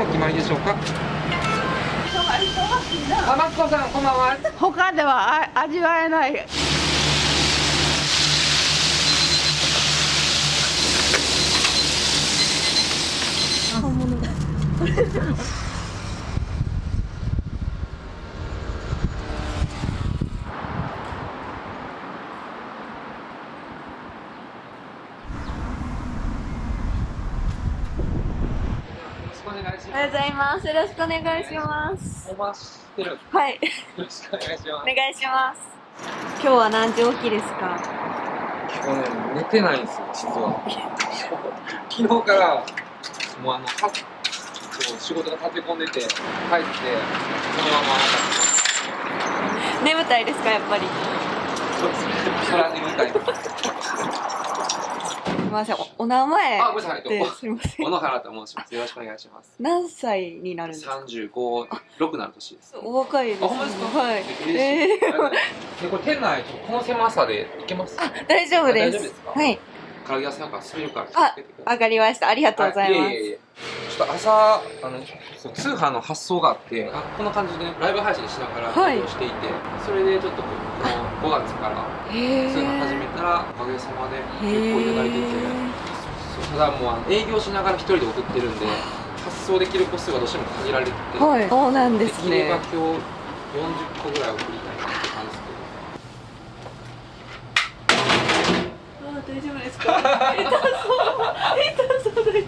お決まりでしょうか。あ、マツコさんこんばんは。他では味わえない。本物だ。おはようございます。よろしくお願いします。お待ちしてる。はい。よろしくお願いします。お願いします。今日は何時起きですか？今日ね、寝てないんですよ、実は。昨日からもう仕事が立て込んでて、帰って、そのまま眠たいですか、やっぱり。そうですね。それは眠たい。すみません、お名前あ、ごめんなさい。ってすみません。小野原と申します。よろしくお願いします。何歳になるんですか35、6なる年です。お若いですね。あ、ほんまですか？はい。嬉しい。で、これ店内、この狭さで行けます？あ、大丈夫です。大丈夫ですか？はい。唐揚げ屋さんから滑るから気をつけてください。わかりました。ありがとうございます。いえいえいえ。ちょっと朝、そう通販の発送があって、こんな感じで、ね、ライブ配信しながら営業していて、それでちょっとこの5月から通販始めたら、おかげさまで結構いただいてて、ただもう営業しながら一人で送ってるんで、発送できる個数がどうしても限られてて、はい、そうなんですね。できれば今日40個ぐらい送りたいなって感じですけど。大丈夫ですか？痛そうです。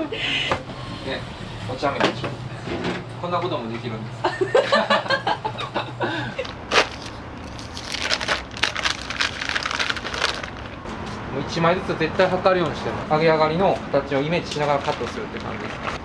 ね、お茶目でしょ。こんなこともできるんです。もう1枚ずつ絶対測るようにしても、揚げ上がりの形をイメージしながらカットするって感じです。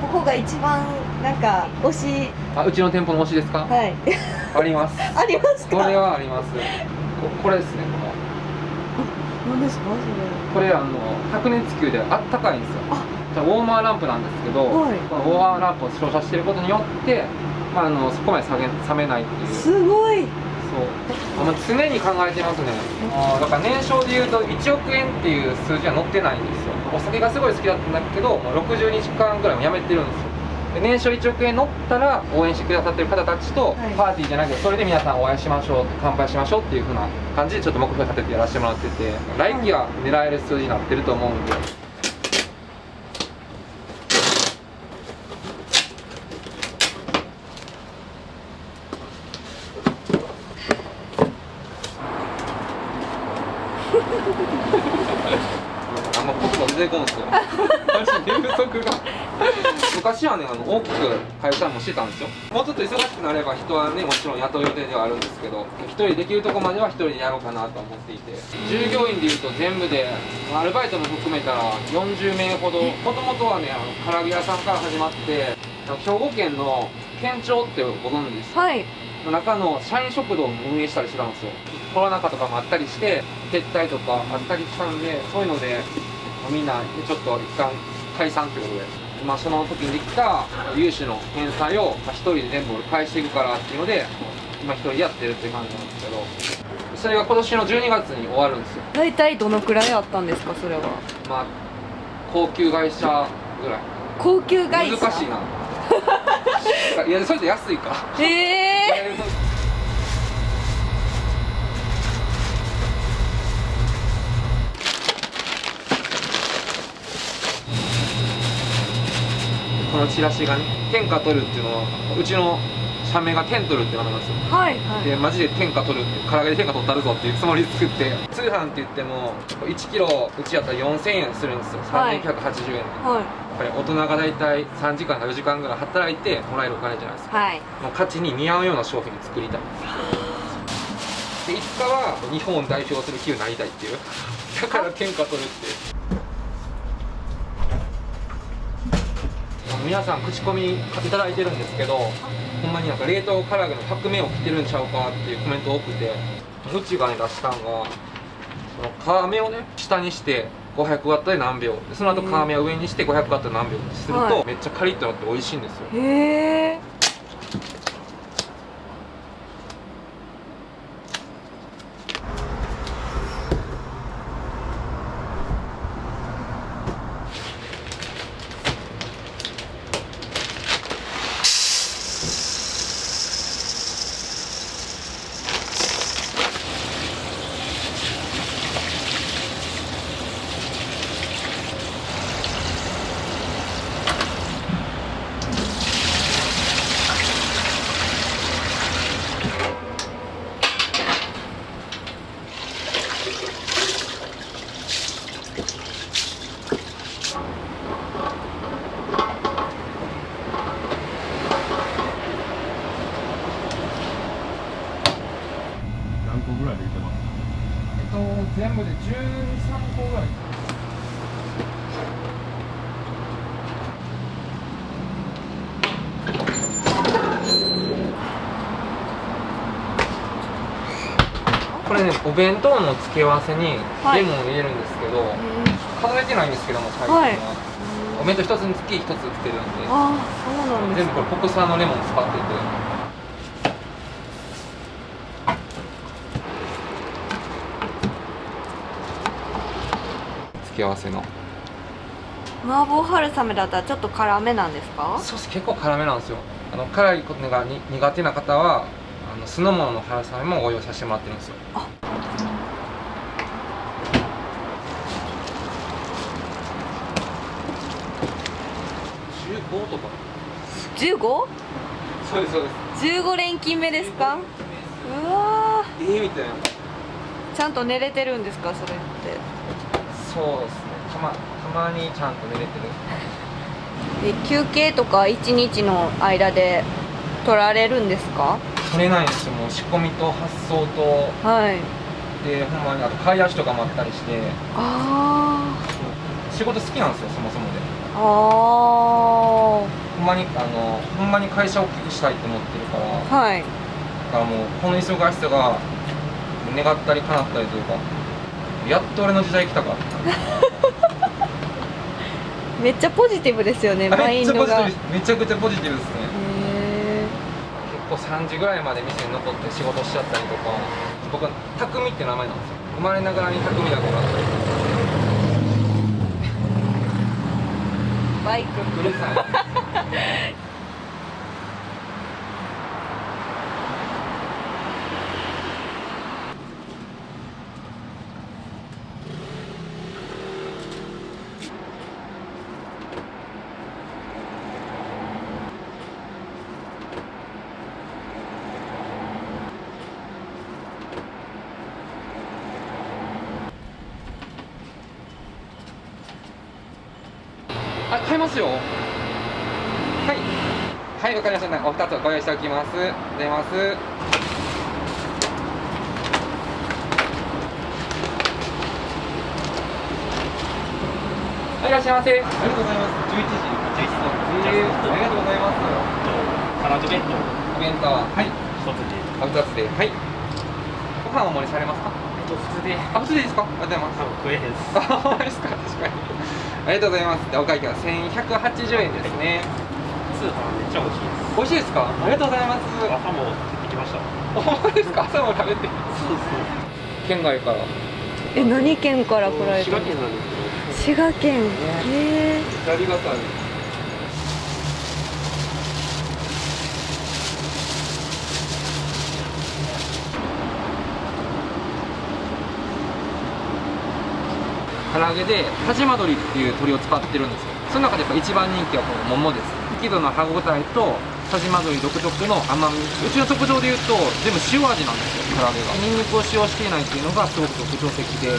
ここが一番なんか推し。あ、うちの店舗の推しですか？はい。あります。ありますか？これはあります。これですね。何ですかこれ白熱球であったかいんですよ。じゃあウォーマーランプなんですけど、はい、このウォーマーランプを照射していることによって、そこまで冷めないっていう。すごい。そう。常に考えてますね。だから年商でいうと1億円っていう数字は載ってないんですよ。お酒がすごい好きだったんだけど、もう60日間ぐらいもやめてるんですよ。で年商1億円乗ったら応援してくださってる方たちとパーティーじゃなくて、それで皆さんお会いしましょう、乾杯しましょうっていう風な感じでちょっと目標立ててやらせてもらってて、来期は狙える数字になってると思うんで。あんま言葉出てこんすよ。マジ寝不足が。昔はね、大きく会社もしてたんですよ。もうちょっと忙しくなれば人はね、もちろん雇う予定ではあるんですけど、一人できるとこまでは一人でやろうかなと思っていて、従業員でいうと全部でアルバイトも含めたら40名ほど。もともとはね、唐揚げ屋さんから始まって、兵庫県の県庁ってご存知ですか？はい。の中の社員食堂を運営したりしてたんですよ。コロナ禍とかもあったりして撤退とかあったりしたんで、そういうのでみんなちょっと一旦解散ということで、その時にできた融資の返済を一人で全部俺返していくからっていうので、今一人でやってるっていう感じなんですけど、それが今年の12月に終わるんですよ。大体どのくらいあったんですか、それは。高級会社ぐらい。高級会社。難しいな。いや、それと安いか。このチラシがね、天下取るっていうのは、うちの社名が天取るって名前なんですよ。はいはい。で、マジで天下取るって、唐揚げで天下取ったるぞっていうつもりで作って、通販って言っても、1キロうちやったら4000円するんですよ。3980円。はい。やっぱり大人が大体3時間か4時間ぐらい働いてもらえるお金じゃないですか。はい。もう価値に見合うような商品を作りたい。でいつかは日本を代表する企業になりたいっていうだから天下取るっていう。皆さん口コミいただいてるんですけど、ほんまになんか冷凍唐揚げの革命を起きてるんちゃうかっていうコメント多くて、うちがね出したんが、その皮目をね下にして500ワットで何秒、その後皮目を上にして500ワットで何秒ってすると、はい、めっちゃカリッとなって美味しいんですよ。へえ。全部で12、13個ぐらい。これね、お弁当の付け合わせにレモンを入れるんですけど、数えてないんですけども、最近は、お弁当一つにつき一つつけるんで、ああ、そうなんです。全部これ国産のレモンを使ってて。付け合わせの麻婆春雨だったらちょっと辛めなんですか？そうです、結構辛めなんですよ。辛いことが苦手な方は酢の物の春雨もご用意させてもらってるんですよ。あ、15とか。15？そうですそうです。15連勤目ですか？うわみたいな。ちゃんと寝れてるんですか、それって？そうですね。たまにちゃんと寝れてる。休憩とか1日の間で取られるんですか？取れないんですよ。もう仕込みと発送と、はい。でほんまにあと買い出しとかもあったりして。ああ。仕事好きなんですよ、そもそもで。ああ。ほんまに会社を大きくしたいと思ってるから。はい。だからもうこの忙しさが願ったり叶ったりというか、やっと俺の時代来たか。めっちゃポジティブですよね、マインドが。めちゃくちゃポジティブですね。結構3時ぐらいまで店に残って仕事しちゃったりとか。僕は匠って名前なんですよ。生まれながらに匠だから。バイクうるさい。あ、買いますよ。はい。はい、わかりました。お二つご用意しておきます。出ます。はい、いらっしゃいませ。ありがとうございます。11時。ありがとうございます。唐揚げ弁当。お弁当。はい。一つで。お二つで。はい。ご飯お盛りされますか？普通で。あ、普通でいいですか？ありがとうございます。多分食えへんです。あ、ほんまですか？確かに。ありがとうございます。で、お会計は1180円ですね。スーパーめっちゃ美味しいです。美味しいですか？ありがとうございます。朝も行きました。ほんまですか？朝も食べて。そうそう。県外から。何県から来られた滋賀県なんですけど。滋賀県。へえ。ありがたい。唐揚げで但馬鶏っていう鶏を使ってるんですよ。その中でやっぱ一番人気はこの桃です。適度な歯ごたえと但馬鶏独特の甘み。うちの特徴で言うと全部塩味なんですよ、唐揚げが。ニンニクを使用していないっていうのがすごく特徴的で。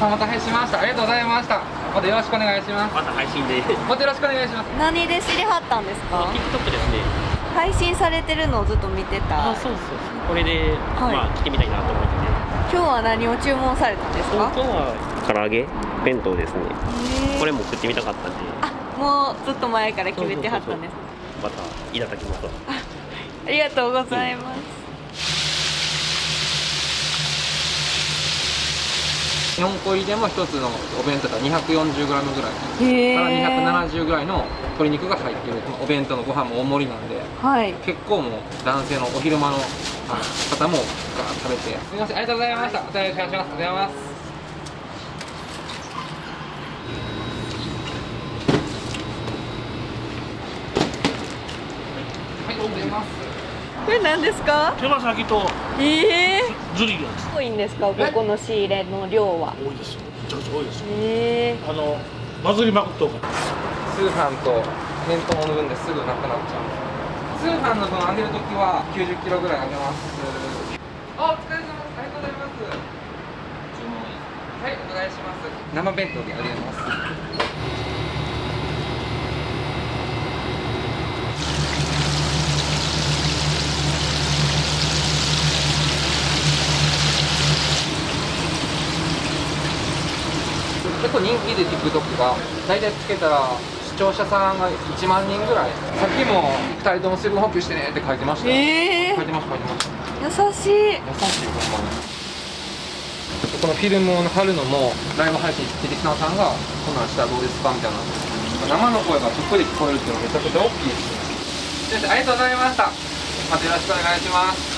お待たせしました。ありがとうございました。またよろしくお願いします。また配信で。またよろしくお願いします。何で知りはったんですか？ TikTok ですね。配信されてるのをずっと見てた。そう。これで、まあ来てみたいなと思ってて。今日は何を注文されたんですか？今日は唐揚げ弁当ですね。これも食ってみたかったんで。もうずっと前から決めてはったんです。またいただきます。ありがとうございます。4個入りでも1つのお弁当だったら 240g ぐらいから270ぐらいの鶏肉が入ってるお弁当のご飯も大盛りなんで、はい。結構もう男性のお昼間の方もガーッと食べて、すみません、ありがとうございました。お願いします。ありがとうございます。はい、ございます。これ何ですか？手羽先とズリが多いんですか？ここの仕入れの量は。多いですよ。めちゃくちゃ多いですよ。バズりまくっとるから。通販と店頭を抜くんですぐなくなっちゃう。通販の分揚げるときは90キロぐらい揚げます。あ、お疲れ様です。ありがとうございます。注文はい、お願いします。生弁当で揚げます。結構人気で TikTok が大体つけたら視聴者さんが1万人ぐらい。さっきも2人とも水分補給してねって書いてましたよ。書いてました。優しい。優しいほんまに。このフィルムを貼るのもライブ配信してきたさんがこんなんしたらどうですかみたいな。生の声がしっくり聞こえるっていうのはめちゃくちゃ大きいですね。先生ありがとうございました。またよろしくお願いします。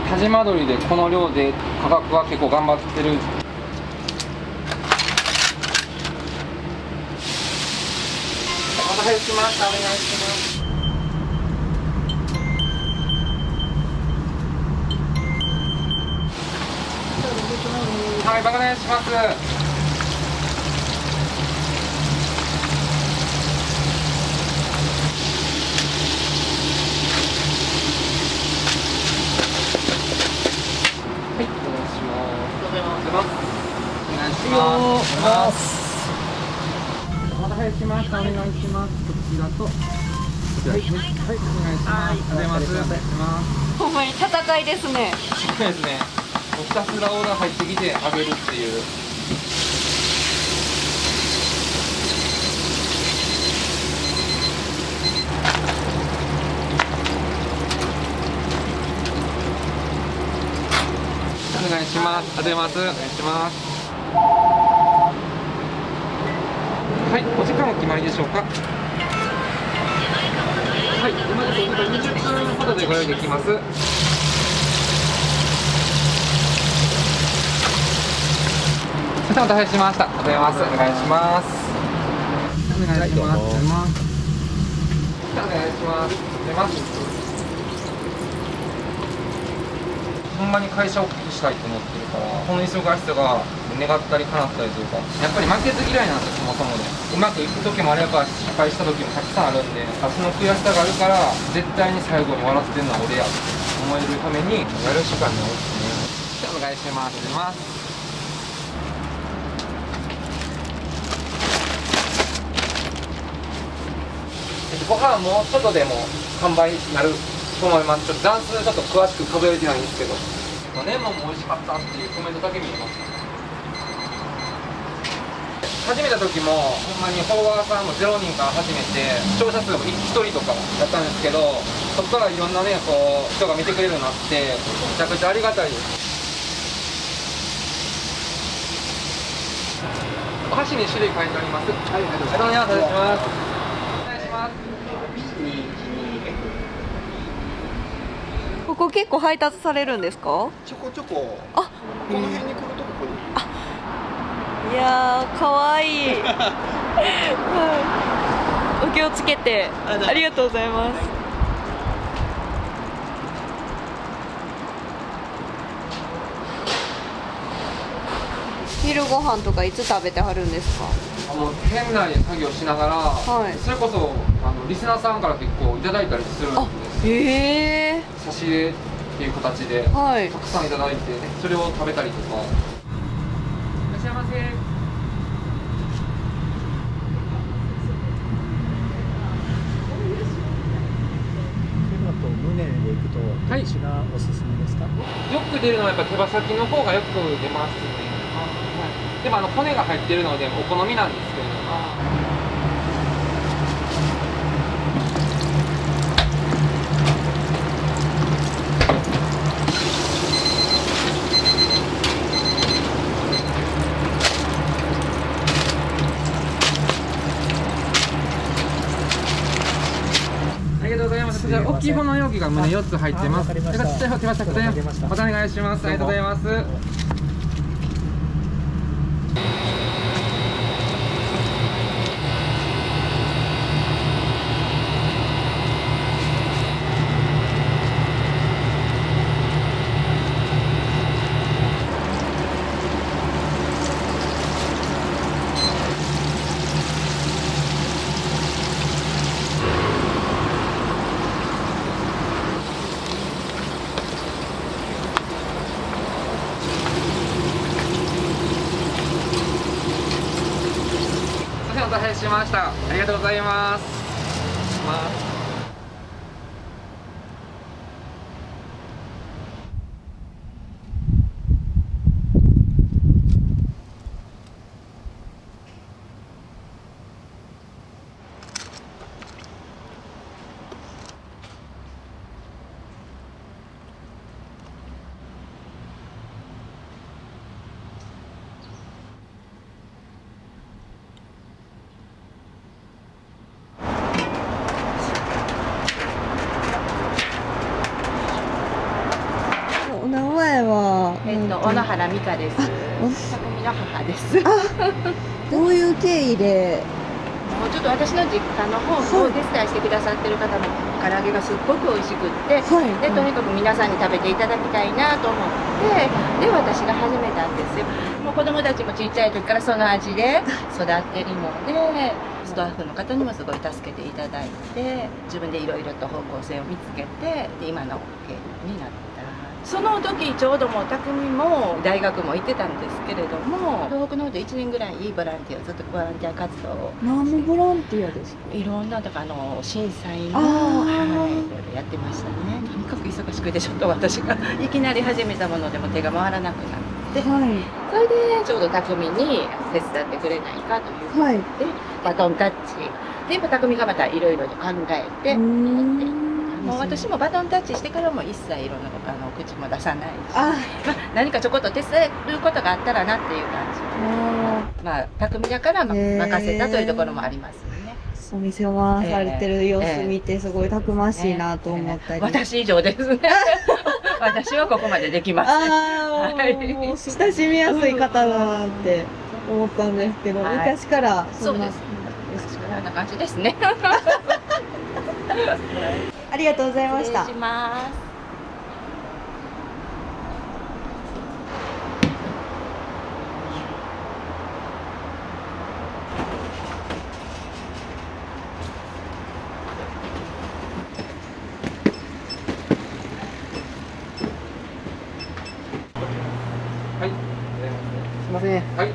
田島鶏でこの量で価格は結構頑張ってる。お待たせしました。お願いします。はい、お願いします。お待たせしました。お願いします。こちらとこちらですね。はい、お願いします。ありがとうございます。お願いします。ほんまに戦いですね。そうですね。もうひたすらオーダー入ってきてあげるっていう。お願いします。ありがとうございます。お願いします。はい、お時間お決まりでしょうか。はい、今です20分ほどでご用意できます。お待たせしました。おはようございます。お願いします。お願いします。お願いします。お願いします。お願いします。ほんまに会社を大きくしたいと思ってるから、この忙しさが願ったり叶ったりというか、やっぱり負けず嫌いなんですよ、そもそもで。うまくいく時もあれば失敗した時もたくさんあるんで、その悔しさがあるから絶対に最後に笑ってるのは俺やって思えるためにやるしかないですね。じゃあお願いします。ご飯も外でも販売になると思います。ちょっと段数ちょっと詳しく数えてないんですけど、レモンも美味しかったっていうコメントだけ見えました。始めた時もほんまにフォロワーさんも0人から始めて視聴者数も1人とかだったんですけど、そこからいろんなねこう人が見てくれるようになってめちゃくちゃありがたいです。お箸に種類変えてあります。はい、ありがとうございます。お願いします。お願いします。ここ結構配達されるんですか？ちょこちょこ、あ、この辺に来るとここに。いやー、かわいい。はい、お気をつけて。ありがとうございます。昼ご飯とかいつ食べてはるんですか？もう店内で作業しながら、はい、それこそリスナーさんから結構いただいたりするんです。へえ。差し入れっていう形で、はい、たくさんいただいて、それを食べたりとか。いらっしゃいませ。胸で行くとどっちがおすすめですか？よく出るのはやっぱ手羽先の方がよく出ますね。はい、でも骨が入ってるのでお好みなんですけれども。ありがとうございます。こちら大きい方の容器が胸4つ入ってます。ちっちゃい方手羽先でまたお願いします。ありがとうございます。お待たせしました。ありがとうございます。お名前は小野原美香です。匠の母です。どういう経緯で？もうちょっと私の実家の方をお手伝いしてくださってる方の唐揚げがすっごく美味しくって、でとにかく皆さんに食べていただきたいなと思ってで私が始めたんですよ。もう子供たちもちっちゃい時からその味で育ってるのでスタッフの方にもすごい助けていただいて自分でいろいろと方向性を見つけてで今の経緯になった。その時ちょうどもう匠も大学も行ってたんですけれども東北の方で1年ぐらいボランティアずっとボランティア活動を何のボランティアですか？いろんなだから震災の、はい、いろいろやってましたね。とにかく忙しくてちょっと私がいきなり始めたものでも手が回らなくなって、それでちょうど匠に手伝ってくれないかということで、バトンタッチで匠がまたいろいろと考えてもう私もバトンタッチしてからも一切いろんな口も出さないし、何かちょこっと手伝えることがあったらなっていう感じで、匠だから任せたというところもありますね。お店を回されてる様子見てすごいたくましいなと思ったり、私以上ですね。私はここまでできます。もう親しみやすい方だなって思ったんですけど、昔からそうです。昔からこんな感じですね。ありがとうございました。失礼します。はい。すみません。はい。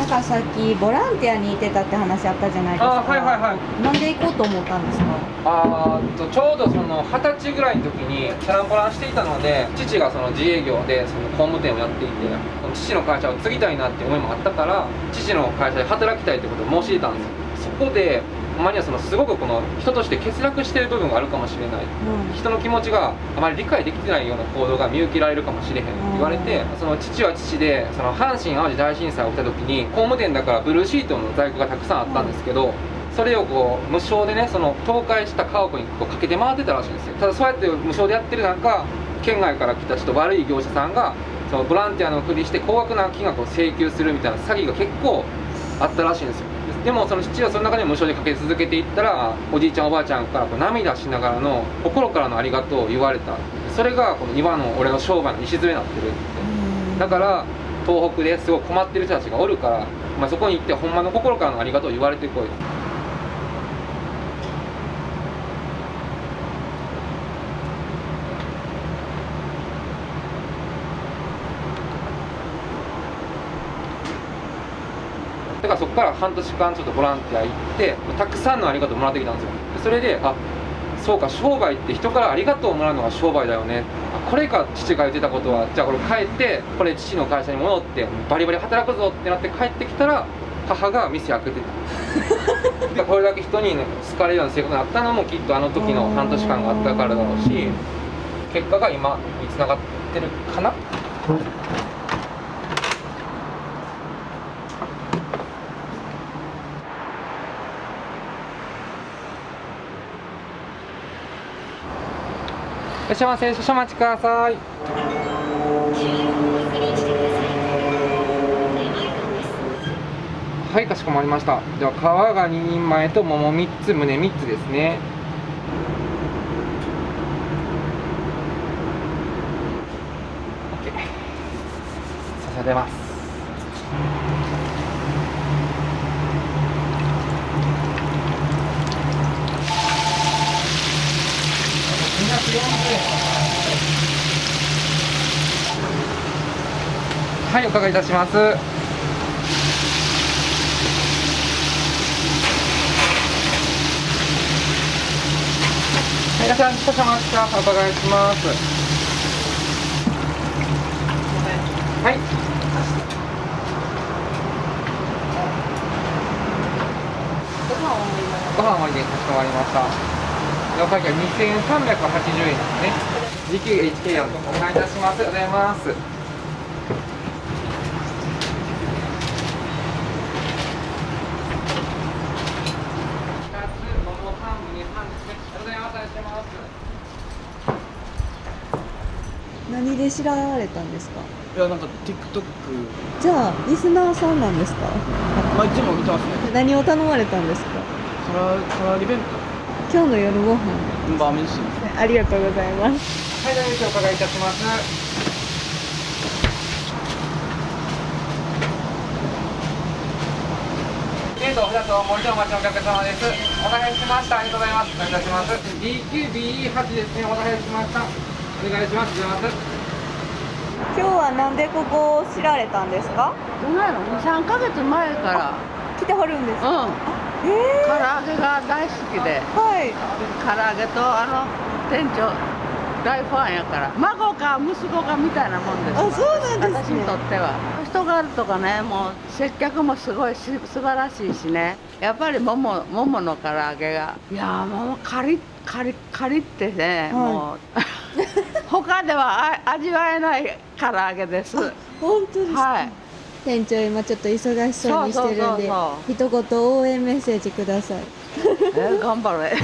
長崎きボランティアに行ってたって話あったじゃないですか。はいはいはい。なんで行こうと思ったんですか？ちょうどその20歳ぐらいの時にチャランポランしていたので、父がその自営業でその工務店をやっていて、父の会社を継ぎたいなっていう思いもあったから、父の会社で働きたいってことを申し出たんですよ。そこでほんまにはすごくこの人として欠落している部分があるかもしれない、人の気持ちがあまり理解できてないような行動が見受けられるかもしれへんって言われて、その父は父でその阪神・淡路大震災が起きた時に工務店だからブルーシートの在庫がたくさんあったんですけど、それをこう無償でね、その倒壊した家屋にこうかけて回ってたらしいんですよ。ただそうやって無償でやってる中、県外から来たちょっと悪い業者さんがそのボランティアのふりして高額な金額を請求するみたいな詐欺が結構あったらしいんですよ。でもその父はその中で無償でかけ続けていったら、おじいちゃんおばあちゃんからこう涙しながらの心からのありがとうを言われた。それがこの今の俺の商売の礎になってるって。だから東北ですごい困ってる人たちがおるから、そこに行ってほんまの心からのありがとうを言われてこい。だからそこから半年間ちょっとボランティア行ってたくさんのありがとうもらってきたんですよ。それでそうか、商売って人からありがとうをもらうのが商売だよね、これか父が言ってたことは、じゃあこれ帰ってこれ父の会社に戻ってバリバリ働くぞってなって帰ってきたら、母が店開けてたこれだけ人に、ね、好かれるような生活になったのもきっとあの時の半年間があったからだろうし、結果が今につながってるかな。いらっしゃいませ、少々お待ちください。はい、かしこまりました。では皮が2人前と桃3つ、胸3つですね。OK、差し上げます。はい、お伺いいたします。はい、いらっしゃい、少々お待ちください。お伺いします。はい。ご飯おいでかしこまりました。お会計は2380円ですね。時給 HK やんとお願いいたします。ありがとうございます。何で知られたんですか？いや、なんか TikTok、じゃあリスナーさんなんですか？いつも見てますね。何を頼まれたんですか？唐揚げ弁今日の夜ご飯。当、バーメンシー。ありがとうございます。はい、大丈夫、お伺いいたします。ゲート2つを森でお待ちのお客様です。お待たせしました。ありがとうございます。お願いいたします。DQB8 ですね。お待たせしました。お願いします。今日はなんでここを知られたんですか？どないの2、3ヶ月前から来てはるんですか？唐揚げが大好きで、はい。唐揚げと店長大ファンやから、孫か息子かみたいなもんです。あ、そうなんですね。私にとっては人柄とかね、もう接客もすごい素晴らしいしね、やっぱりももの唐揚げが、いやもうカリってね、もう他では味わえない唐揚げです。本当ですか？はい。店長今ちょっと忙しそうにしてるんで、一言応援メッセージください。頑張れ。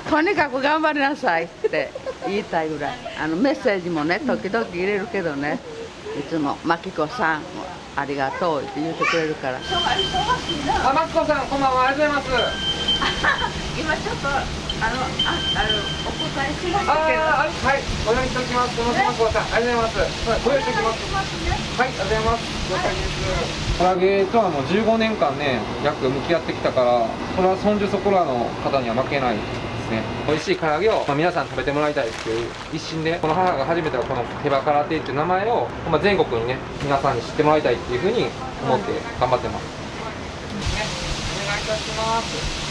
とにかく頑張りなさいって言いたいぐらい。メッセージもね、時々入れるけどね、いつも「まきこさんありがとう」って言ってくれるから。まきこさん、こんばんは。ありがとうございます。今ちょっとお答えしましたけど。はい、ご用意しておきます。このまきこさん、ありがとうございます。ご用意しておきます。はい、ありがとうございます。了解です。唐揚げとはもう15年間ね、約向き合ってきたから、それはそんじょそこらの方には負けないですね、美味しい唐揚げを、皆さん食べてもらいたいっていう一心で、この母が始めたこの手羽から亭っていう名前を、全国にね、皆さんに知ってもらいたいっていうふうに思って頑張ってます。お願いいたします。